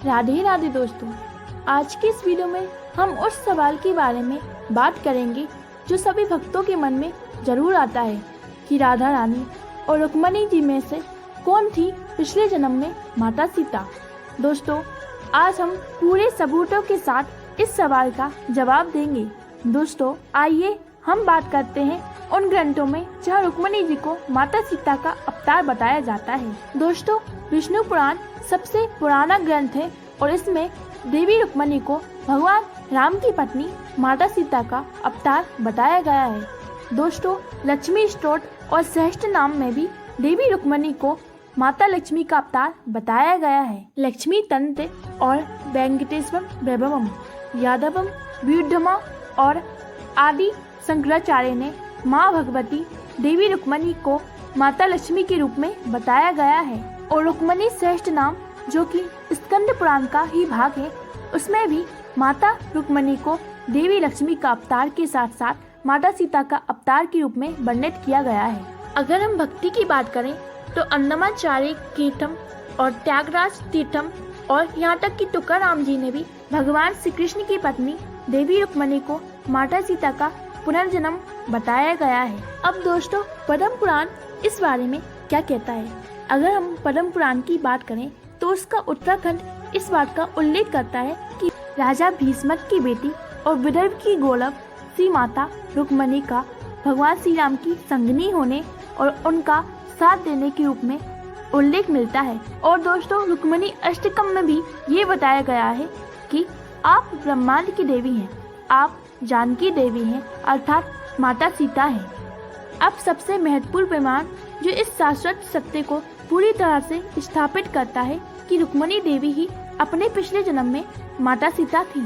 राधे राधे दोस्तों, आज की इस वीडियो में हम उस सवाल के बारे में बात करेंगे जो सभी भक्तों के मन में जरूर आता है कि राधा रानी और रुक्मणी जी में से कौन थी पिछले जन्म में माता सीता। दोस्तों, आज हम पूरे सबूतों के साथ इस सवाल का जवाब देंगे। दोस्तों, आइए हम बात करते हैं उन ग्रंथों में जहाँ रुक्मणी जी को माता सीता का अवतार बताया जाता है। दोस्तों, विष्णु पुराण सबसे पुराना ग्रंथ है और इसमें देवी रुक्मणी को भगवान राम की पत्नी माता सीता का अवतार बताया गया है। दोस्तों, लक्ष्मी स्तोत्र और सहस्त्र नाम में भी देवी रुक्मणी को माता लक्ष्मी का अवतार बताया गया है। लक्ष्मी तंत्र और वेंकटेश्वर वैभवम यादवम व्युद्धमा और आदि शंकराचार्य ने माँ भगवती देवी रुक्मणी को माता लक्ष्मी के रूप में बताया गया है और रुक्मणी श्रेष्ठ नाम जो कि स्कंद पुराण का ही भाग है, उसमें भी माता रुक्मणी को देवी लक्ष्मी का अवतार के साथ साथ माता सीता का अवतार के रूप में वर्णित किया गया है। अगर हम भक्ति की बात करें तो अन्नमाचार्य तीर्थम और त्यागराज तीर्थम और यहाँ तक कि तुकाराम जी ने भी भगवान श्री कृष्ण की पत्नी देवी रुक्मणी को माता सीता का पुनर्जन्म बताया गया है। अब दोस्तों, पद्म पुराण इस बारे में क्या कहता है? अगर हम पद्म पुराण की बात करें तो उसका उत्तराखंड इस बात का उल्लेख करता है कि राजा भीष्मक की बेटी और विदर्भ की गोलव श्री माता रुक्मणी का भगवान श्री राम की संगनी होने और उनका साथ देने के रूप में उल्लेख मिलता है। और दोस्तों, रुक्मणी अष्टकम में भी ये बताया गया है कि आप ब्रह्मांड की देवी हैं, आप जानकी देवी हैं, अर्थात माता सीता हैं। अब सबसे महत्वपूर्ण प्रमाण जो इस शाश्वत सत्य को पूरी तरह से स्थापित करता है कि रुक्मणी देवी ही अपने पिछले जन्म में माता सीता थी।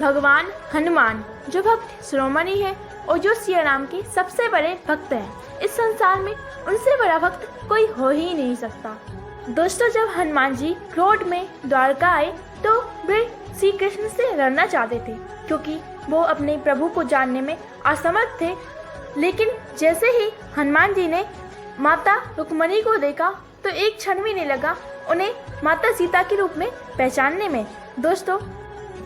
भगवान हनुमान जो भक्त शिरोमणि है और जो सिया राम के सबसे बड़े भक्त हैं, इस संसार में उनसे बड़ा भक्त कोई हो ही नहीं सकता। दोस्तों, जब हनुमान जी क्रोध में द्वारका आए तो वे श्री कृष्ण से लड़ना चाहते थे क्योंकि वो अपने प्रभु को जानने में असमर्थ थे। लेकिन जैसे ही हनुमान जी ने माता रुक्मणी को देखा तो एक क्षण भी नहीं लगा उन्हें माता सीता के रूप में पहचानने में। दोस्तों,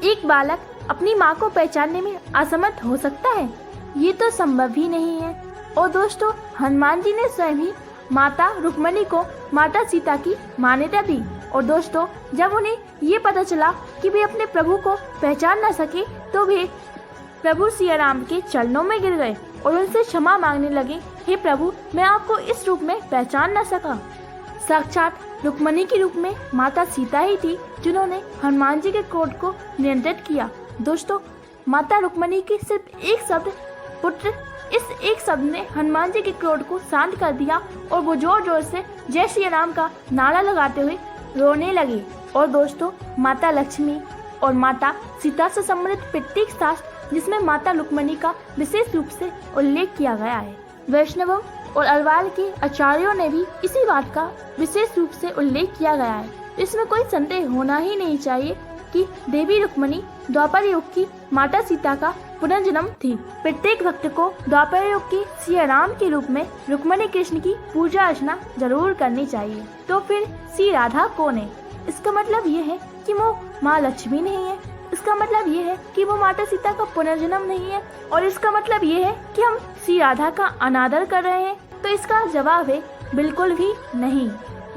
एक बालक अपनी माँ को पहचानने में असमर्थ हो सकता है? ये तो संभव ही नहीं है। और दोस्तों, हनुमान जी ने स्वयं ही माता रुक्मणी को माता सीता की मान्यता दी। और दोस्तों, जब उन्हें ये पता चला कि वे अपने प्रभु को पहचान न सके तो वे प्रभु सिया राम के चरणों में गिर गए और उनसे क्षमा मांगने लगे, हे प्रभु, मैं आपको इस रूप में पहचान न सका। साक्षात रुक्मणी के रूप में माता सीता ही थी जिन्होंने हनुमान जी के क्रोध को नियंत्रित किया। दोस्तों, माता रुक्मणी के सिर्फ एक शब्द पुत्र, इस एक शब्द ने हनुमान जी के क्रोध को शांत कर दिया और वो जोर जोर से जय श्री राम का नारा लगाते हुए रोने लगे। और दोस्तों, माता लक्ष्मी और माता सीता से संबंधित प्रत्येक शास्त्र जिसमें माता रुक्मणी का विशेष रूप से उल्लेख किया गया है, वैष्णवों और अलवार के आचार्यों ने भी इसी बात का विशेष रूप से उल्लेख किया गया है। इसमें कोई संदेह होना ही नहीं चाहिए कि देवी रुक्मणी द्वापर युग की माता सीता का पुनर्जन्म थी। प्रत्येक भक्त को द्वापर युग की सिया राम के रूप में रुक्मणी कृष्ण की पूजा अर्चना जरूर करनी चाहिए। तो फिर श्री राधा कौन है? इसका मतलब ये है कि वो माँ लक्ष्मी नहीं है, इसका मतलब ये है कि वो माता सीता का पुनर्जन्म नहीं है, और इसका मतलब ये है कि हम श्री राधा का अनादर कर रहे हैं। तो इसका जवाब है बिल्कुल भी नहीं।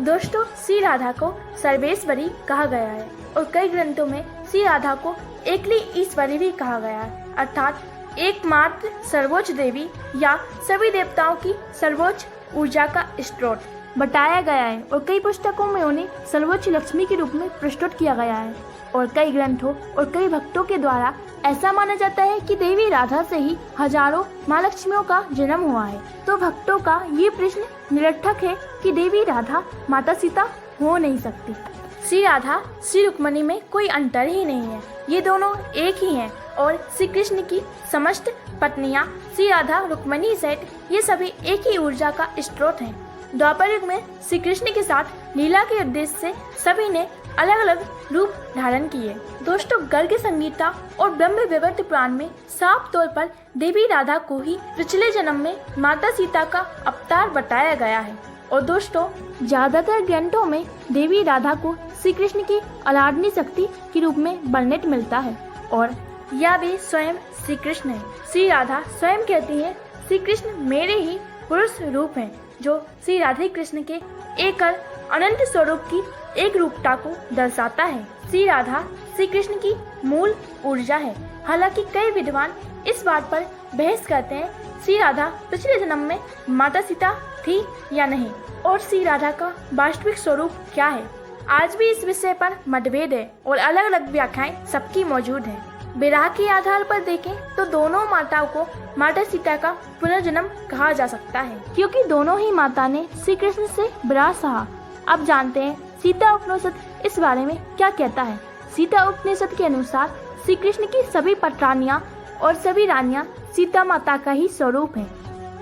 दोस्तों, श्री राधा को सर्वेश्वरी कहा गया है और कई ग्रंथों में श्री राधा को एकली ईश्वरी भी कहा गया है, अर्थात एकमात्र सर्वोच्च देवी या सभी देवताओं की सर्वोच्च ऊर्जा का स्रोत बताया गया है। और कई पुस्तकों में उन्हें सर्वोच्च लक्ष्मी के रूप में प्रस्तुत किया गया है और कई ग्रंथों और कई भक्तों के द्वारा ऐसा माना जाता है कि देवी राधा से ही हजारों माँ लक्ष्मियों का जन्म हुआ है। तो भक्तों का ये प्रश्न निरर्थक है कि देवी राधा माता सीता हो नहीं सकती। श्री राधा श्री रुक्मणी में कोई अंतर ही नहीं है, ये दोनों एक ही हैं और श्री कृष्ण की समस्त पत्नियां श्री राधा रुक्मणी सहित ये सभी एक ही ऊर्जा का स्रोत हैं। द्वापर युग में श्री कृष्ण के साथ लीला के उद्देश्य से सभी ने अलग अलग रूप धारण किए। दोस्तों, गर्ग संगीता और ब्रह्म वैवर्त पुराण में साफ तौर पर देवी राधा को ही पिछले जन्म में माता सीता का अवतार बताया गया है। और दोस्तों, ज्यादातर ग्रंथों में देवी राधा को श्री कृष्ण की आराधनीय शक्ति के रूप में वर्णित मिलता है और यह भी स्वयं श्री कृष्ण है। श्री राधा स्वयं कहती है, श्री कृष्ण मेरे ही पुरुष रूप हैं, जो श्री राधे कृष्ण के एकल अनंत स्वरूप की एक रूपता को दर्शाता है। श्री राधा श्री कृष्ण की मूल ऊर्जा है। हालांकि कई विद्वान इस बात पर बहस करते हैं श्री राधा पिछले जन्म में माता सीता थी या नहीं और श्री राधा का वास्तविक स्वरूप क्या है। आज भी इस विषय पर मतभेद है और अलग अलग व्याख्याएं सबकी मौजूद हैं। विराह के आधार पर देखें तो दोनों माताओं को माता सीता का पुनर्जन्म कहा जा सकता है, क्योंकि दोनों ही माता ने श्री कृष्ण से विराह सहा। अब जानते हैं सीता उपनिषद इस बारे में क्या कहता है। सीता उपनिषद के अनुसार श्री कृष्ण की सभी पटरानियाँ और सभी रानियाँ सीता माता का ही स्वरूप है।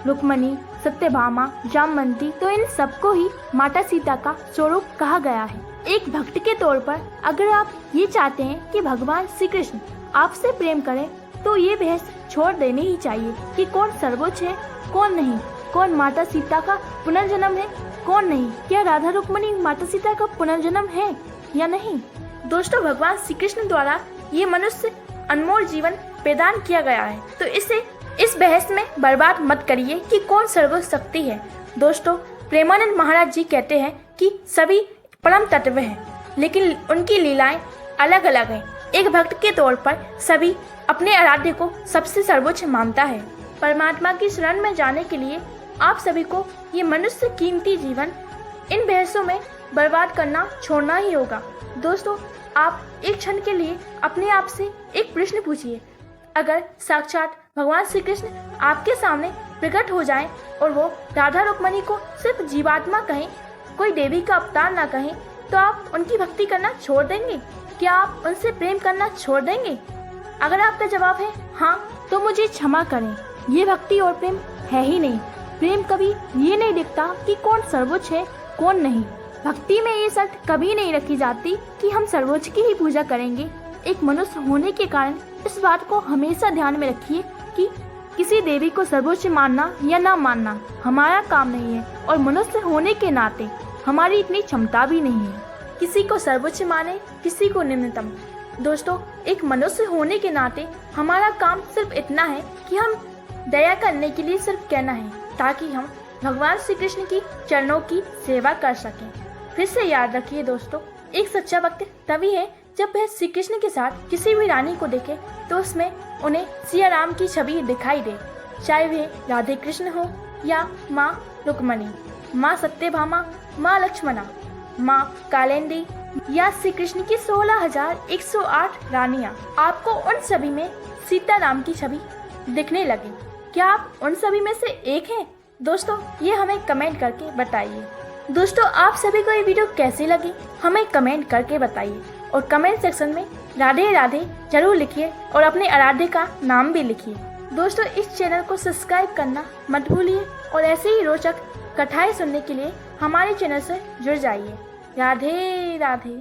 रुक्मणी, सत्यभामा, जामवंती, तो इन सबको ही माता सीता का स्वरूप कहा गया है। एक भक्त के तौर पर अगर आप ये चाहते हैं कि भगवान श्री कृष्ण आपसे प्रेम करें, तो ये बहस छोड़ देनी ही चाहिए कि कौन सर्वोच्च है, कौन नहीं, कौन माता सीता का पुनर्जन्म है, कौन नहीं, क्या राधा रुक्मणी माता सीता का पुनर्जन्म है या नहीं। दोस्तों, भगवान श्री कृष्ण द्वारा ये मनुष्य अनमोल जीवन प्रदान किया गया है, तो इसे इस बहस में बर्बाद मत करिए कि कौन सर्वोच्च शक्ति है। दोस्तों, प्रेमानंद महाराज जी कहते हैं कि सभी परम तत्व हैं, लेकिन उनकी लीलाएं अलग अलग हैं। एक भक्त के तौर पर सभी अपने आराध्य को सबसे सर्वोच्च मानता है। परमात्मा की शरण में जाने के लिए आप सभी को ये मनुष्य कीमती जीवन इन बहसों में बर्बाद करना छोड़ना ही होगा। दोस्तों, आप एक क्षण के लिए अपने आप से एक प्रश्न पूछिए, अगर साक्षात भगवान श्री कृष्ण आपके सामने प्रकट हो जाएं और वो राधा रुक्मणी को सिर्फ जीवात्मा कहें, कोई देवी का अवतार ना कहें, तो आप उनकी भक्ति करना छोड़ देंगे? क्या आप उनसे प्रेम करना छोड़ देंगे? अगर आपका जवाब है हाँ, तो मुझे क्षमा करें, ये भक्ति और प्रेम है ही नहीं। प्रेम कभी ये नहीं दिखता कि कौन सर्वोच्च है, कौन नहीं। भक्ति में ये शर्त कभी नहीं रखी जाती कि हम सर्वोच्च की ही पूजा करेंगे। एक मनुष्य होने के कारण इस बात को हमेशा ध्यान में रखिए कि किसी देवी को सर्वोच्च मानना या ना मानना हमारा काम नहीं है, और मनुष्य होने के नाते हमारी इतनी क्षमता भी नहीं है किसी को सर्वोच्च माने, किसी को निम्नतम। दोस्तों, एक मनुष्य होने के नाते हमारा काम सिर्फ इतना है कि हम दया करने के लिए सिर्फ कहना है, ताकि हम भगवान श्री कृष्ण की चरणों की सेवा कर सकें। फिर से याद रखिए दोस्तों, एक सच्चा भक्त तभी है जब वह श्री कृष्ण के साथ किसी भी रानी को देखे तो उसमें उन्हें सिया राम की छवि दिखाई दे, चाहे वे राधे कृष्ण हो या माँ रुक्मणी, माँ सत्यभामा, माँ लक्ष्मणा, माँ कालिंदी या श्री कृष्ण की 16,108 रानियाँ। आपको उन सभी में सीता राम की छवि दिखने लगे। क्या आप उन सभी में से एक हैं? दोस्तों, ये हमें कमेंट करके बताइए। दोस्तों, आप सभी को ये वीडियो कैसी लगी हमें कमेंट करके बताइए, और कमेंट सेक्शन में राधे राधे जरूर लिखिए और अपने आराध्य का नाम भी लिखिए। दोस्तों, इस चैनल को सब्सक्राइब करना मत भूलिए और ऐसे ही रोचक कथाएं सुनने के लिए हमारे चैनल से जुड़ जाइए। राधे राधे।